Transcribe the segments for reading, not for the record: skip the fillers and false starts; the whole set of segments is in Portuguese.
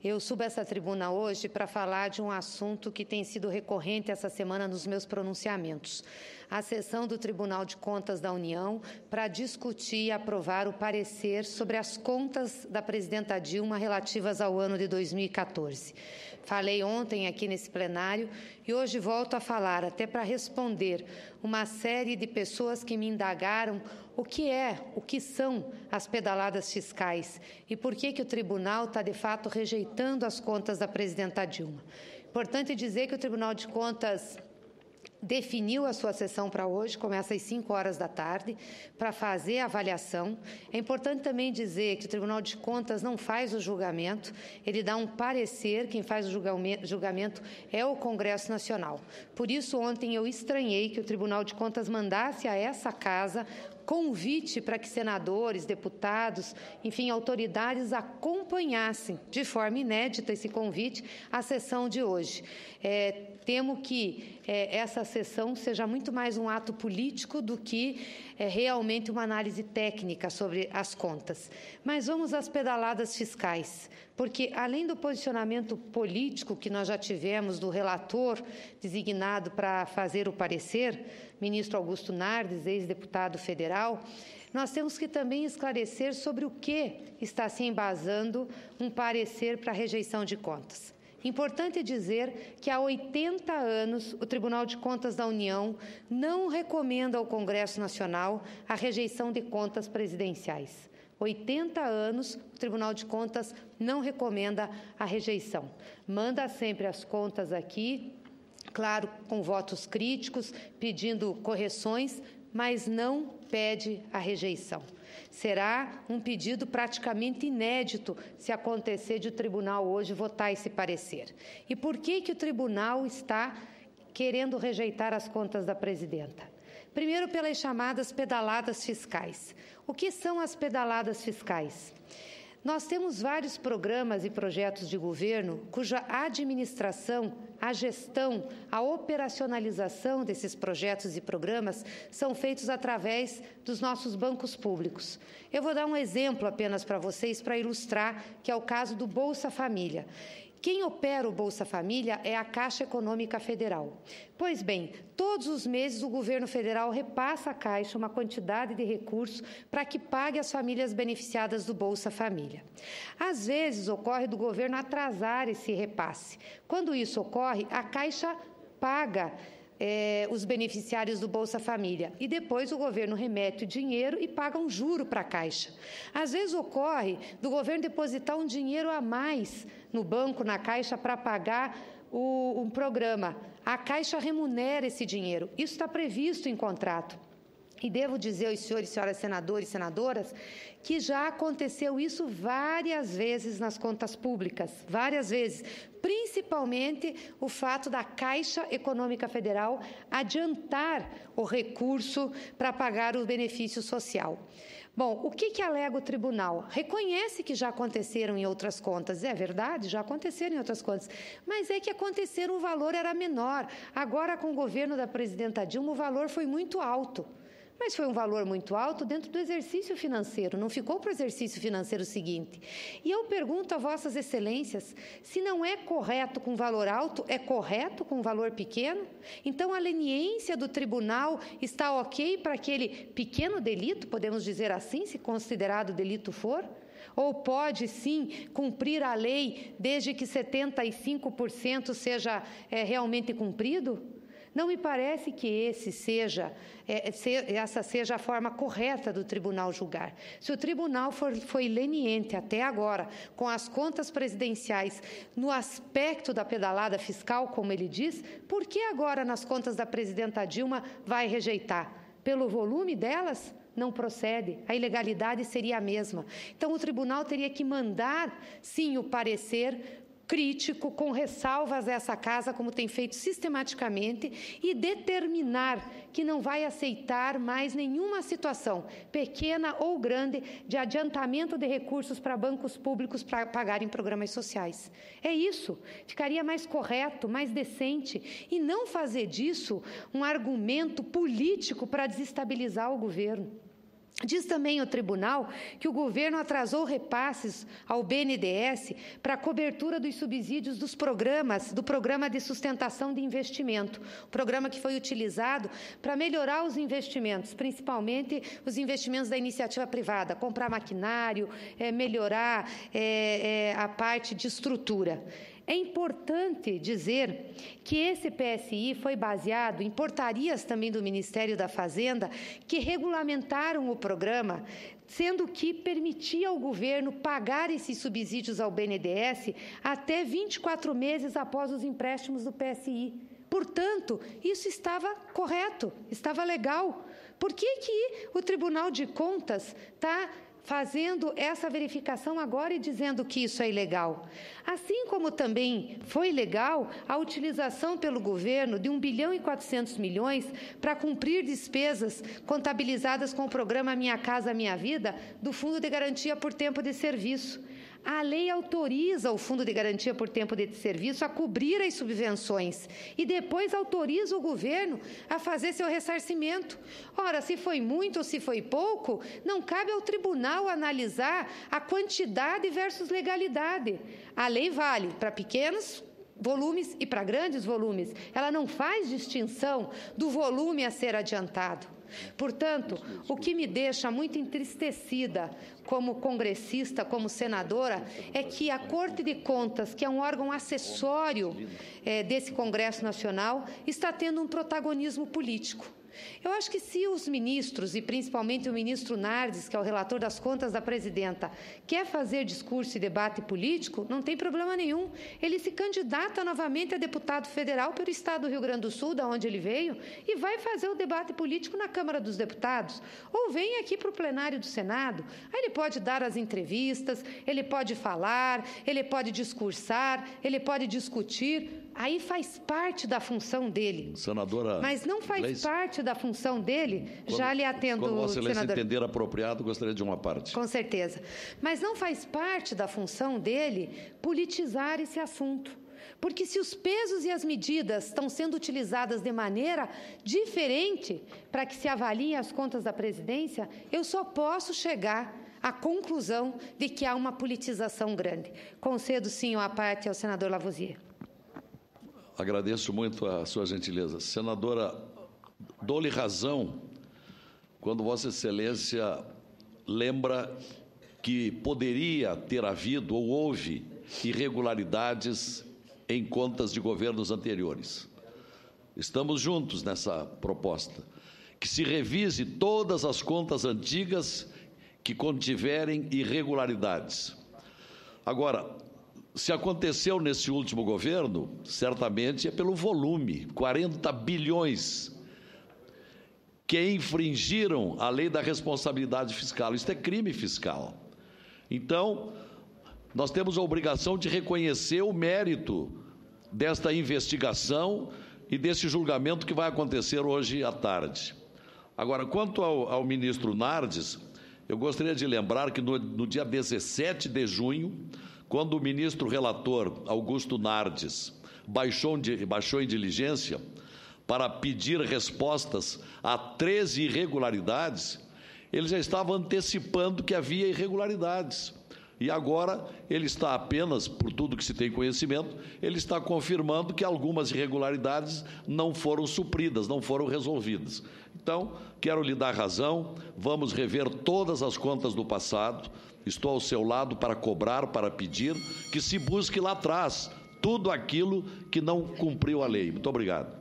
Eu subo essa tribuna hoje para falar de um assunto que tem sido recorrente essa semana nos meus pronunciamentos. A sessão do Tribunal de Contas da União para discutir e aprovar o parecer sobre as contas da presidenta Dilma relativas ao ano de 2014. Falei ontem aqui nesse plenário e hoje volto a falar, até para responder uma série de pessoas que me indagaram o que são as pedaladas fiscais e por que o tribunal está, de fato, rejeitando as contas da presidenta Dilma. Importante dizer que o Tribunal de Contas definiu a sua sessão para hoje, começa às 5 horas da tarde, para fazer a avaliação. É importante também dizer que o Tribunal de Contas não faz o julgamento, ele dá um parecer, quem faz o julgamento é o Congresso Nacional. Por isso, ontem eu estranhei que o Tribunal de Contas mandasse a essa casa convite para que senadores, deputados, enfim, autoridades acompanhassem de forma inédita esse convite à sessão de hoje. Temo que essa sessão seja muito mais um ato político do que realmente uma análise técnica sobre as contas. Mas vamos às pedaladas fiscais, porque além do posicionamento político que nós já tivemos do relator designado para fazer o parecer, ministro Augusto Nardes, ex-deputado federal, nós temos que também esclarecer sobre o que está se embasando um parecer para rejeição de contas. Importante dizer que há 80 anos o Tribunal de Contas da União não recomenda ao Congresso Nacional a rejeição de contas presidenciais. 80 anos o Tribunal de Contas não recomenda a rejeição. Manda sempre as contas aqui, claro, com votos críticos, pedindo correções, mas não pede a rejeição. Será um pedido praticamente inédito se acontecer de o tribunal hoje votar esse parecer. E por que o tribunal está querendo rejeitar as contas da presidenta? Primeiro, pelas chamadas pedaladas fiscais. O que são as pedaladas fiscais? Nós temos vários programas e projetos de governo cuja administração, a gestão, a operacionalização desses projetos e programas são feitos através dos nossos bancos públicos. Eu vou dar um exemplo apenas para vocês para ilustrar, que é o caso do Bolsa Família. Quem opera o Bolsa Família é a Caixa Econômica Federal. Pois bem, todos os meses o governo federal repassa à Caixa uma quantidade de recursos para que pague as famílias beneficiadas do Bolsa Família. Às vezes ocorre do governo atrasar esse repasse. Quando isso ocorre, a Caixa paga os beneficiários do Bolsa Família e depois o governo remete o dinheiro e paga um juro para a Caixa. Às vezes ocorre do governo depositar um dinheiro a mais no banco, na Caixa, para pagar um programa. A Caixa remunera esse dinheiro. Isso está previsto em contrato. E devo dizer aos senhores e senhoras senadores e senadoras que já aconteceu isso várias vezes nas contas públicas, várias vezes, principalmente o fato da Caixa Econômica Federal adiantar o recurso para pagar o benefício social. Bom, o que alega o tribunal? Reconhece que já aconteceram em outras contas. É verdade, já aconteceram em outras contas. Mas é que aconteceram, o valor era menor. Agora, com o governo da presidenta Dilma, o valor foi muito alto. Mas foi um valor muito alto dentro do exercício financeiro, não ficou para o exercício financeiro seguinte. E eu pergunto a vossas excelências, se não é correto com valor alto, é correto com valor pequeno? Então, a leniência do tribunal está ok para aquele pequeno delito, podemos dizer assim, se considerado delito for? Ou pode, sim, cumprir a lei desde que 75% seja realmente cumprido? Não me parece que essa seja a forma correta do tribunal julgar. Se o tribunal foi leniente até agora com as contas presidenciais no aspecto da pedalada fiscal, como ele diz, por que agora nas contas da presidenta Dilma vai rejeitar? Pelo volume delas? Não procede, a ilegalidade seria a mesma. Então, o tribunal teria que mandar, sim, o parecer crítico, com ressalvas a essa casa, como tem feito sistematicamente, e determinar que não vai aceitar mais nenhuma situação, pequena ou grande, de adiantamento de recursos para bancos públicos para pagarem programas sociais. É isso. Ficaria mais correto, mais decente, e não fazer disso um argumento político para desestabilizar o governo. Diz também o tribunal que o governo atrasou repasses ao BNDES para a cobertura dos subsídios do Programa de Sustentação de Investimento, programa que foi utilizado para melhorar os investimentos, principalmente os investimentos da iniciativa privada, comprar maquinário, melhorar a parte de estrutura. É importante dizer que esse PSI foi baseado em portarias também do Ministério da Fazenda que regulamentaram o programa, sendo que permitia ao governo pagar esses subsídios ao BNDES até 24 meses após os empréstimos do PSI. Portanto, isso estava correto, estava legal. Por que o Tribunal de Contas está fazendo essa verificação agora e dizendo que isso é ilegal? Assim como também foi legal a utilização pelo governo de 1,4 bilhão para cumprir despesas contabilizadas com o programa Minha Casa Minha Vida do Fundo de Garantia por Tempo de Serviço. A lei autoriza o Fundo de Garantia por Tempo de Serviço a cobrir as subvenções e depois autoriza o governo a fazer seu ressarcimento. Ora, se foi muito ou se foi pouco, não cabe ao tribunal analisar a quantidade versus legalidade. A lei vale para pequenos volumes e para grandes volumes. Ela não faz distinção do volume a ser adiantado. Portanto, o que me deixa muito entristecida como congressista, como senadora, é que a Corte de Contas, que é um órgão acessório desse Congresso Nacional, está tendo um protagonismo político. Eu acho que se os ministros, e principalmente o ministro Nardes, que é o relator das contas da presidenta, quer fazer discurso e debate político, não tem problema nenhum. Ele se candidata novamente a deputado federal pelo estado do Rio Grande do Sul, da onde ele veio, e vai fazer o debate político na Câmara dos Deputados. Ou vem aqui para o plenário do Senado, aí ele pode dar as entrevistas, ele pode falar, ele pode discursar, ele pode discutir. Aí faz parte da função dele. Senadora, mas não faz parte da função dele, já lhe atendo, quando Vossa Excelência senador. Entender apropriado, gostaria de uma parte. Com certeza. Mas não faz parte da função dele politizar esse assunto. Porque se os pesos e as medidas estão sendo utilizadas de maneira diferente para que se avaliem as contas da presidência, eu só posso chegar à conclusão de que há uma politização grande. Concedo, sim, a parte ao senador Lavoisier. Agradeço muito a sua gentileza. Senadora, dou-lhe razão quando Vossa Excelência lembra que poderia ter havido ou houve irregularidades em contas de governos anteriores. Estamos juntos nessa proposta. Que se revise todas as contas antigas que contiverem irregularidades. Agora, se aconteceu nesse último governo, certamente é pelo volume, 40 bilhões, que infringiram a lei da responsabilidade fiscal. Isso é crime fiscal. Então, nós temos a obrigação de reconhecer o mérito desta investigação e desse julgamento que vai acontecer hoje à tarde. Agora, quanto ao ministro Nardes, eu gostaria de lembrar que no dia 17 de junho, quando o ministro relator Augusto Nardes baixou em diligência para pedir respostas a 13 irregularidades, ele já estava antecipando que havia irregularidades. E agora ele está apenas, por tudo que se tem conhecimento, ele está confirmando que algumas irregularidades não foram supridas, não foram resolvidas. Então, quero lhe dar razão, vamos rever todas as contas do passado. Estou ao seu lado para cobrar, para pedir que se busque lá atrás tudo aquilo que não cumpriu a lei. Muito obrigado.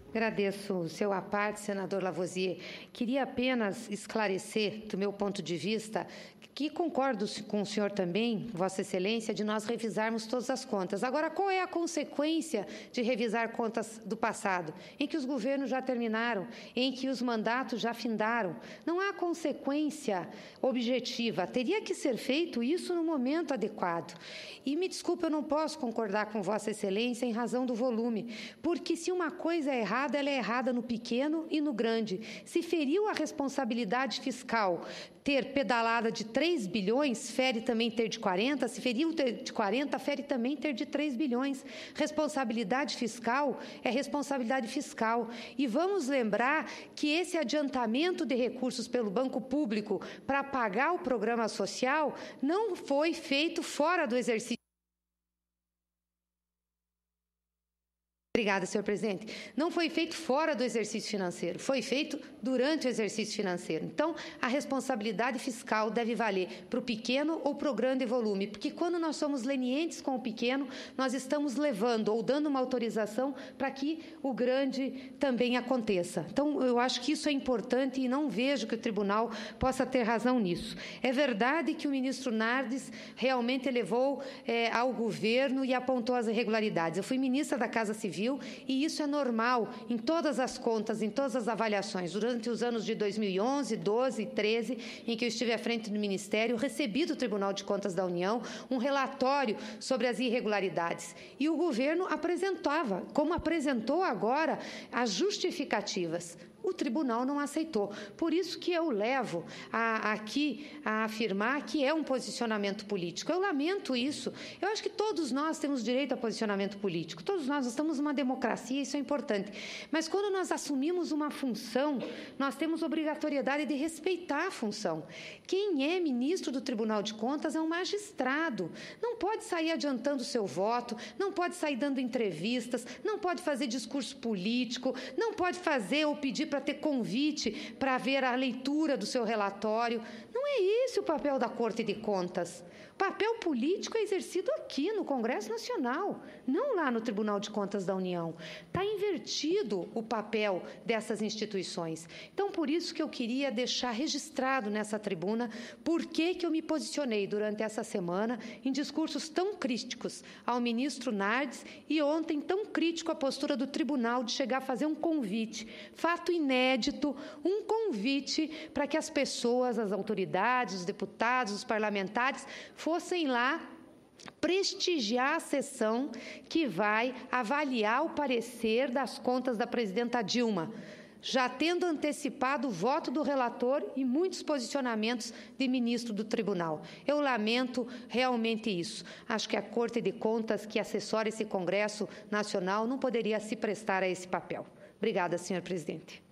Agradeço o seu à parte, senador Lavoisier. Queria apenas esclarecer, do meu ponto de vista, que concordo com o senhor também, Vossa Excelência, de nós revisarmos todas as contas. Agora, qual é a consequência de revisar contas do passado? Em que os governos já terminaram, em que os mandatos já findaram. Não há consequência objetiva. Teria que ser feito isso no momento adequado. E me desculpe, eu não posso concordar com Vossa Excelência em razão do volume, porque se uma coisa é errada, errada, ela é errada no pequeno e no grande. Se feriu a responsabilidade fiscal ter pedalada de 3 bilhões, fere também ter de 40, se feriu ter de 40, fere também ter de 3 bilhões. Responsabilidade fiscal é responsabilidade fiscal. E vamos lembrar que esse adiantamento de recursos pelo Banco Público para pagar o programa social não foi feito fora do exercício. Obrigada, senhor presidente. Não foi feito fora do exercício financeiro, foi feito durante o exercício financeiro. Então, a responsabilidade fiscal deve valer para o pequeno ou para o grande volume, porque quando nós somos lenientes com o pequeno, nós estamos levando ou dando uma autorização para que o grande também aconteça. Então, eu acho que isso é importante e não vejo que o tribunal possa ter razão nisso. É verdade que o ministro Nardes realmente levou ao governo e apontou as irregularidades. Eu fui ministra da Casa Civil, e isso é normal em todas as contas, em todas as avaliações. Durante os anos de 2011, 12 e 13, em que eu estive à frente do Ministério, recebi do Tribunal de Contas da União um relatório sobre as irregularidades. E o governo apresentava, como apresentou agora, as justificativas. O tribunal não aceitou. Por isso que eu levo aqui a afirmar que é um posicionamento político. Eu lamento isso. Eu acho que todos nós temos direito a posicionamento político. Todos nós estamos numa democracia, isso é importante. Mas quando nós assumimos uma função, nós temos obrigatoriedade de respeitar a função. Quem é ministro do Tribunal de Contas é um magistrado. Não pode sair adiantando o seu voto, não pode sair dando entrevistas, não pode fazer discurso político, não pode fazer ou pedir para ter convite para ver a leitura do seu relatório. Não é esse o papel da Corte de Contas. O papel político é exercido aqui no Congresso Nacional, não lá no Tribunal de Contas da União. Está invertido o papel dessas instituições. Então, por isso que eu queria deixar registrado nessa tribuna por que eu me posicionei durante essa semana em discursos tão críticos ao ministro Nardes e ontem tão crítico à postura do tribunal de chegar a fazer um convite, fato inédito, um convite para que as pessoas, as autoridades, os deputados, os parlamentares fossem lá prestigiar a sessão que vai avaliar o parecer das contas da presidenta Dilma, já tendo antecipado o voto do relator e muitos posicionamentos de ministro do tribunal. Eu lamento realmente isso. Acho que a Corte de Contas, que assessora esse Congresso Nacional, não poderia se prestar a esse papel. Obrigada, senhor presidente.